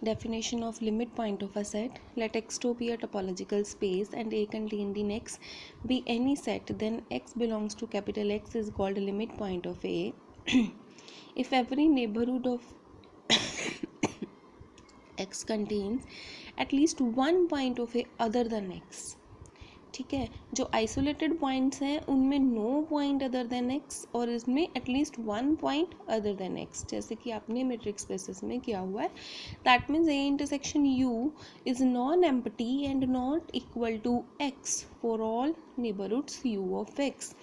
Definition of limit point of a set. Let X2 be a topological space and A contained in X be any set, then X belongs to capital X is called a limit point of A. If every neighborhood of X contains at least one point of A other than X. ठीक है, जो isolated points हैं उनमें no point other than x और इसमें at least one point other than x, जैसे कि आपने मेट्रिक स्पेसेस में किया हुआ है. That means A intersection U is non empty and not equal to x for all neighbourhoods U of x.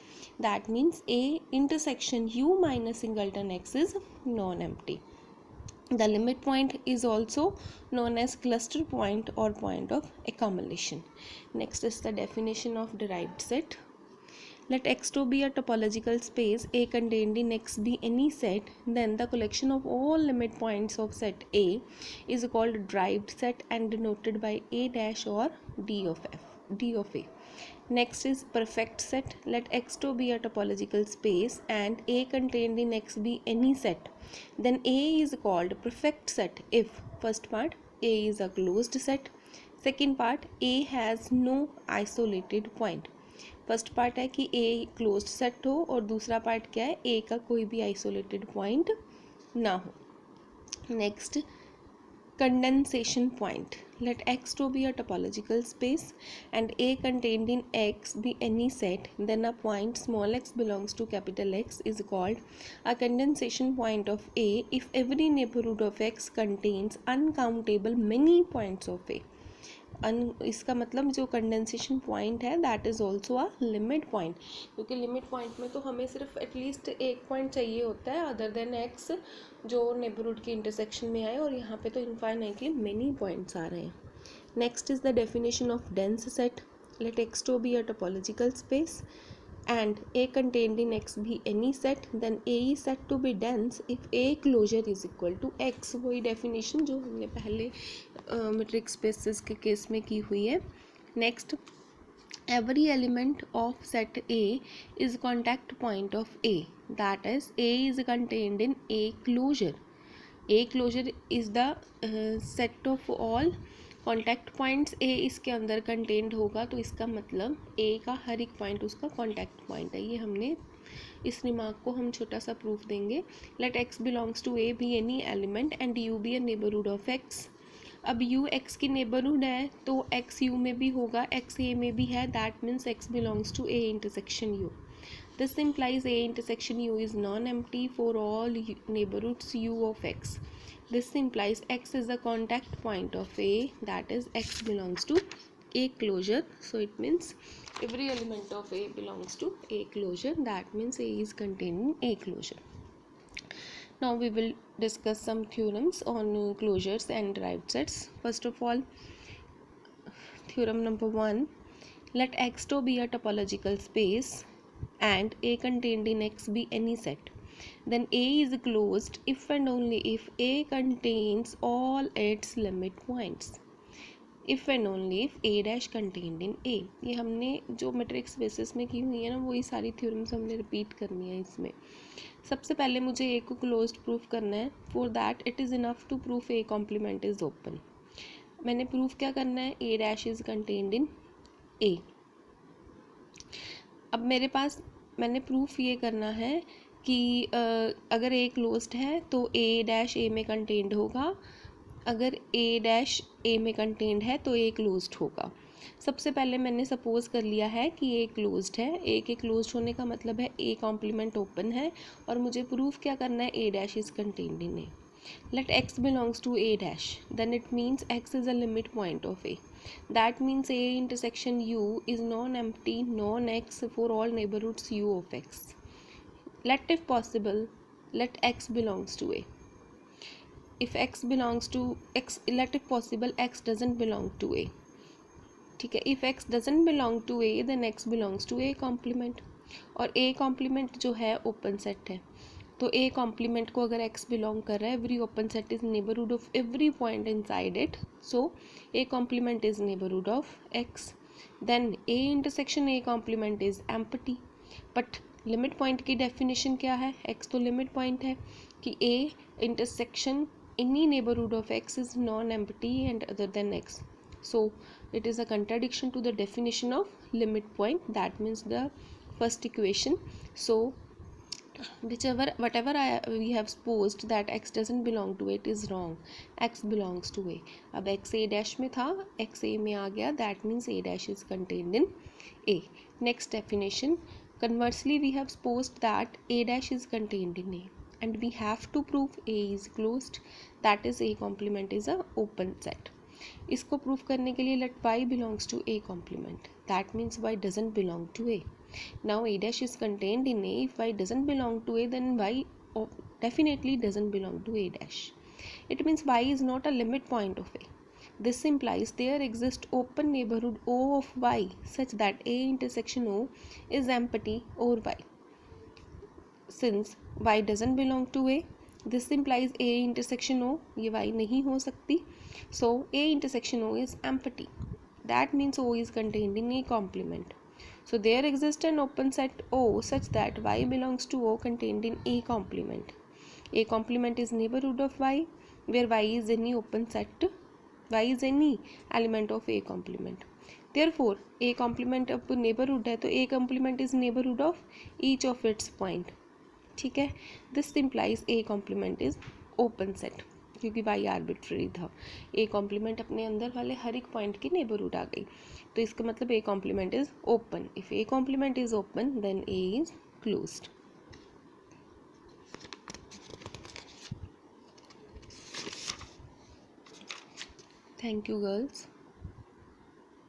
That means A intersection U minus singleton x is non empty. The limit point is also known as cluster point or point of accumulation. Next is the definition of derived set. Let X2 be a topological space A contained in X be any set, then the collection of all limit points of set A is called derived set and denoted by A dash or D of A. Next is perfect set. Let X2 be a topological space and A contained in X be any set, then A is called perfect set if first part A is a closed set, second part A has no isolated point. First part है कि A closed set हो और दूसरा part क्या है, A का कोई भी आइसोलेटेड पॉइंट ना हो. Next condensation point. Let X2 be a topological space and A contained in X be any set, then a point small x belongs to capital X is called a condensation point of A if every neighborhood of X contains uncountable many points of A. इसका मतलब जो condensation point है that is also a limit point, क्योंकि limit point में तो हमें सिर्फ at least एक पॉइंट चाहिए होता है अदर देन एक्स जो नेबरहुड के इंटरसेक्शन में आए, और यहाँ पे तो इनफाइनाइटली मेनी पॉइंट्स आ रहे हैं. Next is the definition of dense set. Let X2 be a topological space and A contained in X be any set, then A is said to be dense if A closure is equal to X. वही definition जो हमने पहले metric spaces के case में की हुई है. Next, every element of set A is contact point of A, that is A is contained in A closure. A closure is the set of all contact points. A इसके अंदर contained होगा तो इसका मतलब ए का हर एक पॉइंट उसका contact point है. ये हमने इस रिमार्क को हम छोटा सा प्रूफ देंगे. Let X belongs to A be any element and U be a neighbourhood of X. अब यू एक्स की नेबरहुड है तो एक्स यू में भी होगा, एक्स ए में भी है, that means X belongs to A intersection U. This implies A intersection U is non-empty for all neighborhoods U of X. This implies X is the contact point of A, that is X belongs to A closure. So it means every element of A belongs to A closure, that means A is contained in A closure. Now we will discuss some theorems on closures and derived sets. First of all, theorem number 1, let X2 be a topological space and A contained in X be any set, then A is closed if and only if A contains all its limit points. If and only if A dash contained in A. ये हमने जो metric spaces में की हुई है ना वही सारी थ्योरम्स हमने रिपीट करनी है इसमें. सबसे पहले मुझे A को क्लोज्ड प्रूफ करना है. For that it is enough to proof A complement is open. मैंने प्रूफ क्या करना है, A dash is contained in A. अब मेरे पास मैंने प्रूफ ये करना है कि अगर ए क्लोज्ड है तो ए डैश ए में कंटेन्ड होगा, अगर ए डैश ए में कंटेन्ड है तो ए क्लोज्ड होगा. सबसे पहले मैंने सपोज कर लिया है कि ए क्लोज्ड है. ए के क्लोज्ड होने का मतलब है ए कॉम्प्लीमेंट ओपन है, और मुझे प्रूफ क्या करना है, A dash is contained in A. Let X belongs to A dash, then it means X is a limit point of A. That means A intersection U is non-empty, non-X for all neighborhoods U of X. Let if possible, let X belongs to A. If X belongs to X, let if possible X doesn't belong to A. ठीक है, if X doesn't belong to A, then X belongs to A complement. और A complement जो है open set है, तो A complement को अगर X belong कर रहा है, every open set is neighbourhood of every point inside it, so A complement is neighbourhood of X. Then A intersection A complement is empty. But limit point की definition क्या है, X तो limit point है कि A intersection any neighborhood of x is non-empty and other than x. So it is a contradiction to the definition of limit point. That means the first equation. So we have supposed that x doesn't belong to it is wrong. x belongs to a. अब x a dash में था, x a में आ गया, that means a dash is contained in a. Next definition, conversely we have supposed that a dash is contained in a, and we have to prove a is closed, that is a complement is a open set. इसको prove करने के लिए let y belongs to a complement, that means y doesn't belong to a. Now a dash is contained in a. If y doesn't belong to a, then y definitely doesn't belong to a dash. It means y is not a limit point of a. This implies there exists open neighborhood O of y such that a intersection O is empty over y. Since y doesn't belong to a, this implies a intersection O, ये y नहीं हो सकती. So a intersection O is empty. That means O is contained in a complement. So there exists an open set O such that y belongs to O contained in A complement. A complement is neighborhood of y, where y is any open set, y is any element of A complement. Therefore A complement अब neighborhood है तो A complement is neighborhood of each of its point. ठीक है, this implies A complement is open set, क्योंकि y arbitrary था. A complement अपने अंदर वाले हर एक पॉइंट की नेबरहुड आ गई, तो इसका मतलब A complement is open. If A complement is open then A is closed. Thank you girls.